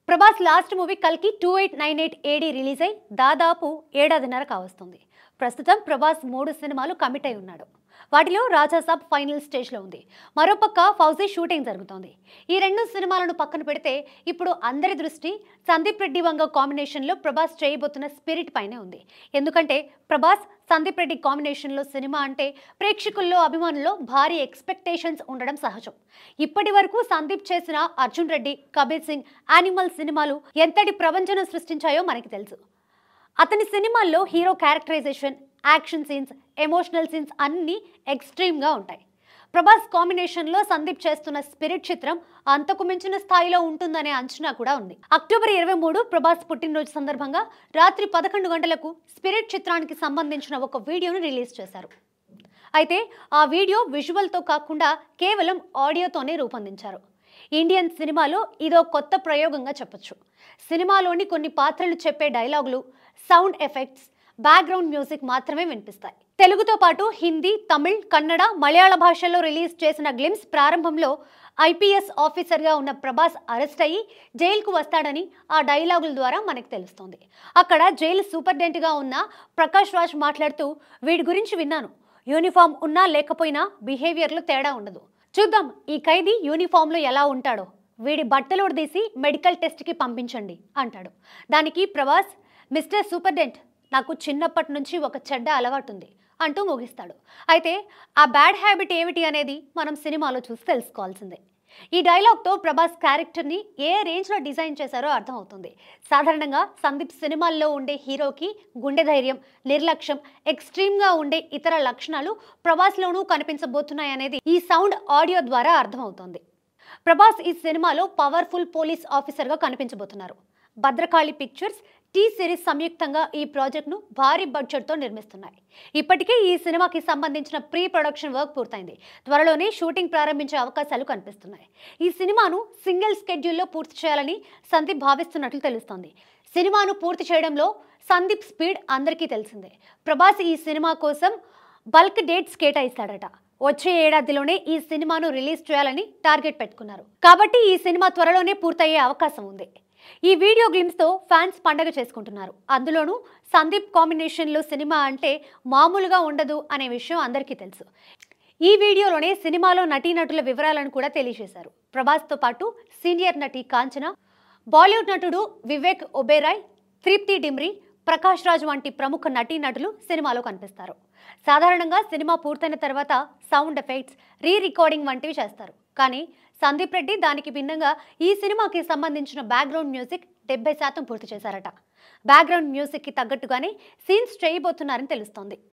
Prabhas last movie కల్కి 2898 AD release అయి దాదాపు ఏడాదిన్నర కావస్తుంది. ప్రస్తుతం ప్రభాస్ 3 సినిమాలు కమిట్ అయి ఉన్నాడు. వాటిలో రాజాసాబ్ ఫైనల్ స్టేజ్లో ఉంది. మరోపక్క ఫౌజీ షూటింగ్ జరుగుతోంది. ఈ 2 సినిమాలను పక్కన పెడితే ఇప్పుడు అందరి దృష్టి సందీప్ రెడ్డి వంగ కాంబినేషన్లో ప్రభాస్ చేయబోతున్న స్పిరిట్ పైనే ఉంది. ఎందుకంటే ప్రభాస్ సందీప్ రెడ్డి కాంబినేషన్లో సినిమా అంటే ప్రేక్షకుల్లో అభిమానుల్లో భారీ ఎక్స్పెక్టేషన్స్ ఉండడం సహజం. ఇప్పటి వరకు సందీప్ చేసిన అర్జున్ రెడ్డి, కబీర్ సింగ్, యానిమల్ సినిమాలు ఎంతటి ప్రపంచం సృష్టించాయో మనకి తెలుసు. అతని సినిమాల్లో hero characterisation, action scenes, emotional scenes అన్నీ ఎక్స్ట్రీమ్గా ఉంటాయి. ప్రభాస్ కాంబినేషన్లో సందీప్ చేస్తున్న స్పిరిట్ చిత్రం అంతకు మించిన స్థాయిలో ఉంటుందనే అంచనా కూడా ఉంది. అక్టోబర్ 23 ప్రభాస్ పుట్టినరోజు సందర్భంగా రాత్రి 11 గంటలకు స్పిరిట్ చిత్రానికి సంబంధించిన ఒక వీడియోను రిలీజ్ చేశారు. అయితే ఆ వీడియో విజువల్తో కాకుండా కేవలం ఆడియోతోనే రూపొందించారు. ఇండియన్ సినిమాలో ఇదో కొత్త ప్రయోగంగా చెప్పొచ్చు. సినిమాలోని కొన్ని పాత్రలు చెప్పే డైలాగులు, సౌండ్ ఎఫెక్ట్స్, బ్యాక్గ్రౌండ్ మ్యూజిక్ మాత్రమే వినిపిస్తాయి. తెలుగుతో పాటు హిందీ, తమిళ్, కన్నడ, మలయాళ భాషల్లో రిలీజ్ చేసిన గ్లిమ్స్ ప్రారంభంలో ఐపీఎస్ ఆఫీసర్గా ఉన్న ప్రభాస్ అరెస్ట్ అయ్యి జైలుకు వస్తాడని ఆ డైలాగుల ద్వారా మనకు తెలుస్తోంది. అక్కడ జైలు సూపరింటెండెంట్గా ఉన్న ప్రకాష్ రాజ్ మాట్లాడుతూ, వీడి గురించి విన్నాను, యూనిఫామ్ ఉన్నా లేకపోయినా బిహేవియర్లో తేడా ఉండదు, చూద్దాం ఈ ఖైదీ యూనిఫామ్లో ఎలా ఉంటాడో, వీడి బట్టలు తీసి మెడికల్ టెస్ట్కి పంపించండి అంటాడు. దానికి ప్రభాస్, మిస్టర్ సూపరింటెండెంట్, నాకు చిన్నప్పటి నుంచి ఒక చెడ్డ అలవాటు ఉంది అంటూ ముగిస్తాడు. అయితే ఆ బ్యాడ్ హ్యాబిట్ ఏమిటి అనేది మనం సినిమాలో చూసి తెలుసుకోవాల్సిందే. ఈ డైలాగ్తో ప్రభాస్ క్యారెక్టర్ని ఏ రేంజ్లో డిజైన్ చేశారో అర్థమవుతుంది. సాధారణంగా సందీప్ సినిమాల్లో ఉండే హీరోకి గుండె ధైర్యం, నిర్లక్ష్యం, ఎక్స్ట్రీమ్గా ఉండే ఇతర లక్షణాలు ప్రభాస్లోనూ కనిపించబోతున్నాయనేది ఈ సౌండ్ ఆడియో ద్వారా అర్థమవుతోంది. ప్రభాస్ ఈ సినిమాలో పవర్ఫుల్ పోలీస్ ఆఫీసర్గా కనిపించబోతున్నారు. భద్రకాళి పిక్చర్స్, టీ సిరీస్ సంయుక్తంగా ఈ ప్రాజెక్ట్ను భారీ బడ్జెట్తో నిర్మిస్తున్నాయి. ఇప్పటికే ఈ సినిమాకి సంబంధించిన ప్రీ ప్రొడక్షన్ వర్క్ పూర్తయింది. త్వరలోనే షూటింగ్ ప్రారంభించే అవకాశాలు కనిపిస్తున్నాయి. ఈ సినిమాను సింగిల్ స్కెడ్యూల్లో పూర్తి చేయాలని సందీప్ భావిస్తున్నట్లు తెలుస్తోంది. సినిమాను పూర్తి చేయడంలో సందీప్ స్పీడ్ అందరికీ తెలిసిందే. ప్రభాస్ ఈ సినిమా కోసం బల్క్ డేట్స్ కేటాయిస్తాడట. వచ్చే ఏడాదిలోనే ఈ సినిమాను రిలీజ్ చేయాలని టార్గెట్ పెట్టుకున్నారు. కాబట్టి ఈ సినిమా త్వరలోనే పూర్తయ్యే అవకాశం ఉంది. ఈ వీడియో గ్లిమ్స్తో ఫ్యాన్స్ పండగ చేసుకుంటున్నారు. అందులోనూ సందీప్ కాంబినేషన్లో సినిమా అంటే మామూలుగా ఉండదు అనే విషయం అందరికీ తెలుసు. ఈ వీడియోలోనే సినిమాలో నటీనటుల వివరాలను కూడా తెలియజేశారు. ప్రభాస్తో పాటు సీనియర్ నటి కాంచన, బాలీవుడ్ నటుడు వివేక్ ఒబెరాయ్, తృప్తి డిమ్రీ, ప్రకాష్ రాజ్ వంటి ప్రముఖ నటీనటులు సినిమాలో కనిపిస్తారు. సాధారణంగా సినిమా పూర్తయిన తర్వాత సౌండ్ ఎఫెక్ట్స్, రీ రికార్డింగ్ వంటివి చేస్తారు. కానీ సందీప్ రెడ్డి దానికి భిన్నంగా ఈ సినిమాకి సంబంధించిన బ్యాక్గ్రౌండ్ మ్యూజిక్ 70% పూర్తి చేశారట. బ్యాక్గ్రౌండ్ మ్యూజిక్కి తగ్గట్టుగానే సీన్స్ చేయబోతున్నారని తెలుస్తోంది.